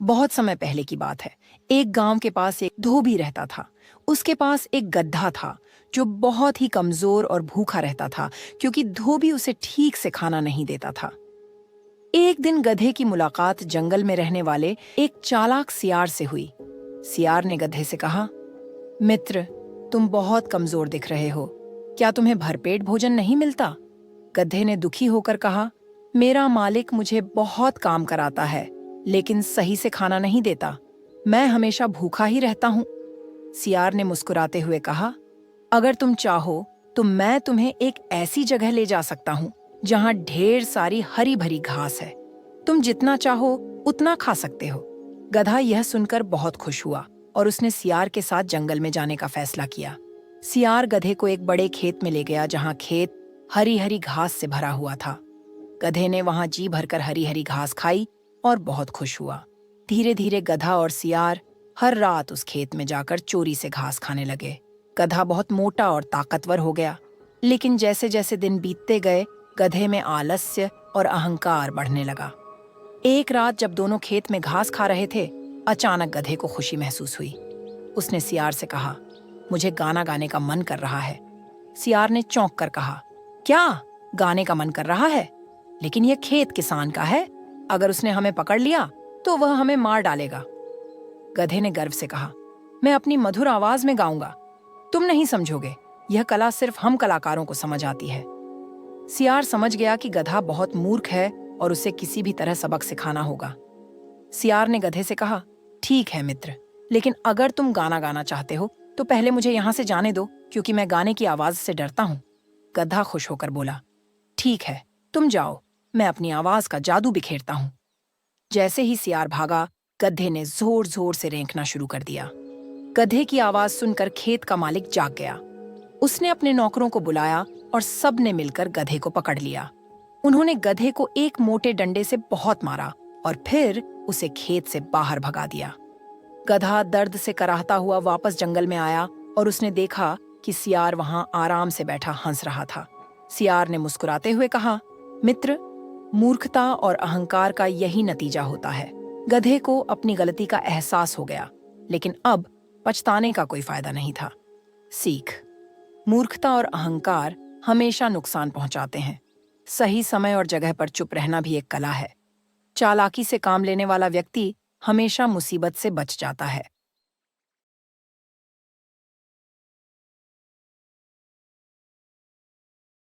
बहुत समय पहले की बात है। एक गांव के पास एक धोबी रहता था। उसके पास एक गधा था जो बहुत ही कमजोर और भूखा रहता था, क्योंकि धोबी उसे ठीक से खाना नहीं देता था। एक दिन गधे की मुलाकात जंगल में रहने वाले एक चालाक सियार से हुई। सियार ने गधे से कहा, मित्र, तुम बहुत कमजोर दिख रहे हो। क्या तुम्हें भरपेट भोजन नहीं मिलता? गधे ने दुखी होकर कहा, मेरा मालिक मुझे बहुत काम कराता है, लेकिन सही से खाना नहीं देता। मैं हमेशा भूखा ही रहता हूँ। सियार ने मुस्कुराते हुए कहा, अगर तुम चाहो तो मैं तुम्हें एक ऐसी जगह ले जा सकता हूँ जहाँ ढेर सारी हरी भरी घास है। तुम जितना चाहो उतना खा सकते हो। गधा यह सुनकर बहुत खुश हुआ और उसने सियार के साथ जंगल में जाने का फैसला किया। सियार गधे को एक बड़े खेत में ले गया जहाँ खेत हरी हरी घास से भरा हुआ था। गधे ने वहां जी भरकर हरी हरी घास खाई और बहुत खुश हुआ। धीरे धीरे गधा और सियार हर रात उस खेत में जाकर चोरी से घास खाने लगे। गधा बहुत मोटा और ताकतवर हो गया, लेकिन जैसे जैसे दिन बीतते गए गधे में आलस्य और अहंकार बढ़ने लगा। एक रात जब दोनों खेत में घास खा रहे थे, अचानक गधे को खुशी महसूस हुई। उसने सियार से कहा, मुझे गाना गाने का मन कर रहा है। सियार ने चौंक कर कहा, क्या गाने का मन कर रहा है? लेकिन यह खेत किसान का है। अगर उसने हमें पकड़ लिया तो वह हमें मार डालेगा। गधे ने गर्व से कहा, मैं अपनी मधुर आवाज में गाऊंगा। तुम नहीं समझोगे, यह कला सिर्फ हम कलाकारों को समझ आती है। सियार समझ गया कि गधा बहुत मूर्ख है और उसे किसी भी तरह सबक सिखाना होगा। सियार ने गधे से कहा, ठीक है मित्र, लेकिन अगर तुम गाना गाना चाहते हो तो पहले मुझे यहाँ से जाने दो, क्योंकि मैं गाने की आवाज से डरता हूँ। गधा खुश होकर बोला, ठीक है, तुम जाओ, मैं अपनी आवाज का जादू बिखेरता हूँ। जैसे ही सियार भागा, गधे ने जोर जोर से रेंकना शुरू कर दिया। गधे की आवाज सुनकर खेत का मालिक जाग गया। उसने अपने नौकरों को बुलाया और सब ने मिलकर गधे को पकड़ लिया। उन्होंने गधे को एक मोटे डंडे से बहुत मारा और फिर उसे खेत से बाहर भगा दिया। गधा दर्द से कराहता हुआ वापस जंगल में आया और उसने देखा कि सियार वहां आराम से बैठा हंस रहा था। सियार ने मुस्कुराते हुए कहा, मित्र, मूर्खता और अहंकार का यही नतीजा होता है। गधे को अपनी गलती का एहसास हो गया, लेकिन अब पछताने का कोई फायदा नहीं था। सीख, मूर्खता और अहंकार हमेशा नुकसान पहुंचाते हैं। सही समय और जगह पर चुप रहना भी एक कला है। चालाकी से काम लेने वाला व्यक्ति हमेशा मुसीबत से बच जाता है।